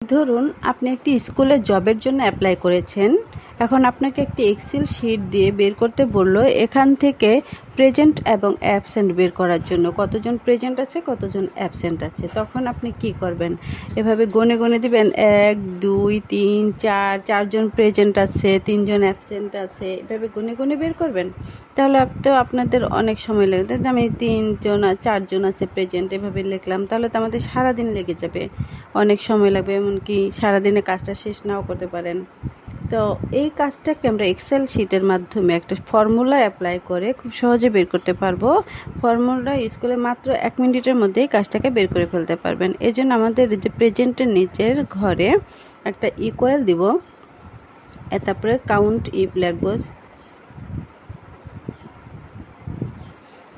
ধরুন আপনি একটি স্কুলে জবের জন্য অ্যাপ্লাই করেছেন। এখন আপনাকে একটি এক্সেল শিট দিয়ে বের করতে বললো এখান থেকে প্রেজেন্ট এবং অ্যাবসেন্ট বের করার জন্য কতজন প্রেজেন্ট আছে কতজন অ্যাবসেন্ট আছে। তখন আপনি কি করবেন, এভাবে গনে গনে দিবেন 1 2 3 4, 4জন প্রেজেন্ট আছে 3জন অ্যাবসেন্ট আছে, এভাবে গনে গনে বের করবেন। তাহলে তো আপনাদের অনেক সময় লাগবে। আমি 3জন আর 4জন আছে প্রেজেন্ট এভাবে লিখলাম, তাহলে তো আমাদের সারাদিন লেগে যাবে, অনেক সময় লাগবে, এমনকি সারাদিনে কাজটা শেষ নাও করতে পারেন। তো এই কাজটাকে আমরা এক্সেল শিটের মাধ্যমে একটা ফর্মুলা অ্যাপ্লাই করে খুব সহজে বের করতে পারবো। ফর্মুলা ইউজ করে মাত্র 1 মিনিটের মধ্যেই কাজটাকে বের করে ফেলতে পারবেন। এই জন্য আমাদের যে প্রেজেন্টের নিচের ঘরে একটা ইকুয়াল দিব, তারপরে কাউন্ট ইফ লিখবো।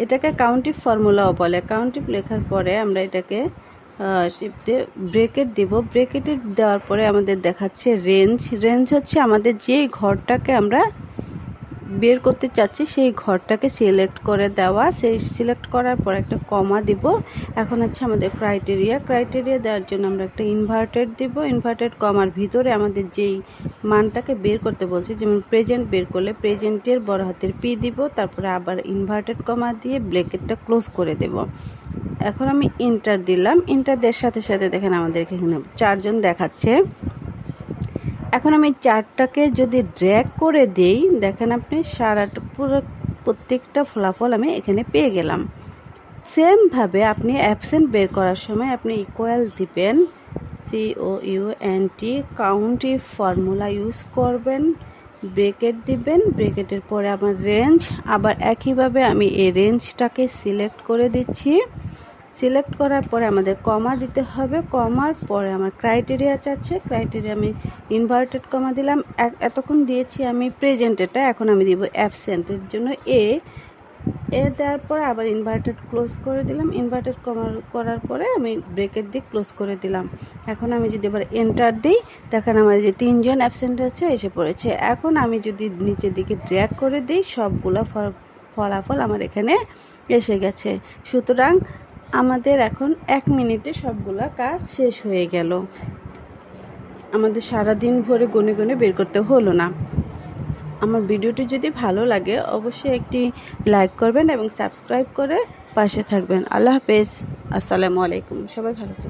এটাকে কাউন্ট ইফ ফর্মুলাও বলে। কাউন্ট ইফ লেখার পরে আমরা এটাকে শিফটে ব্রেকেট দিব। ব্রেকেটে দেওয়ার পরে আমাদের দেখাচ্ছে রেঞ্জ। রেঞ্জ হচ্ছে আমাদের যেই ঘরটাকে আমরা বের করতে চাচ্ছি সেই ঘরটাকে সিলেক্ট করে দেওয়া। সেই সিলেক্ট করার পর একটা কমা দিব। এখন হচ্ছে আমাদের ক্রাইটেরিয়া। ক্রাইটেরিয়া দেওয়ার জন্য আমরা একটা ইনভার্টেড দিব। ইনভার্টেড কমার ভিতরে আমাদের যেই মানটাকে বের করতে বলছি, যেমন প্রেজেন্ট বের করলে প্রেজেন্টের বড় হাতের পি দিব, তারপরে আবার ইনভার্টেড কমা দিয়ে ব্র্যাকেটটা ক্লোজ করে দেব। এখন আমি এন্টার দিলাম। এন্টার দেওয়ার সাথে সাথে দেখেন আমাদের এখানে 4জন দেখাচ্ছে। এখন আমি 4টাকে যদি ড্র্যাগ করে দেই, দেখেন আপনি পুরো প্রত্যেকটা ফলাফল আমি এখানে পেয়ে গেলাম। সেমভাবে আপনি অ্যাবসেন্ট বের করার সময় আপনি ইকুয়াল দিবেন, COUNT count if formula use করবেন, ব্রেকেট দিবেন, ব্রেকেটের পরে আমার রেঞ্জ, আবার একইভাবে আমি এই রেঞ্জটাকে সিলেক্ট করে দিচ্ছি। সিলেক্ট করার পরে আমাদের কমা দিতে হবে। কমার পরে আমার ক্রাইটেরিয়া চাচ্ছে, ক্রাইটেরিয়া আমি ইনভার্টেড কমা দিলাম। এতক্ষণ দিয়েছি আমি প্রেজেন্টেরটা, এখন আমি দিব অ্যাবসেন্টের জন্য এ দেওয়ার পরে আবার ইনভার্টেড ক্লোজ করে দিলাম। ইনভার্টেড করার পরে আমি ব্রেকেট দিয়ে ক্লোজ করে দিলাম। এখন আমি যদি এবার এন্টার দিই, দেখেন আমার যে 3জন অ্যাবসেন্ট আছে এসে পড়েছে। এখন আমি যদি নিচের দিকে ড্র্যাগ করে দিই, সবগুলো ফলাফল আমার এখানে এসে গেছে। সুতরাং আমাদের এখন 1 মিনিটে সবগুলা কাজ শেষ হয়ে গেল। আমাদের সারাদিন ভরে গনে গনে বের করতে হলো না। আমার ভিডিওটি যদি ভালো লাগে অবশ্যই একটি লাইক করবেন এবং সাবস্ক্রাইব করে পাশে থাকবেন। আল্লাহ হাফেজ, আসসালামু আলাইকুম। সবাই ভালো থাকবেন।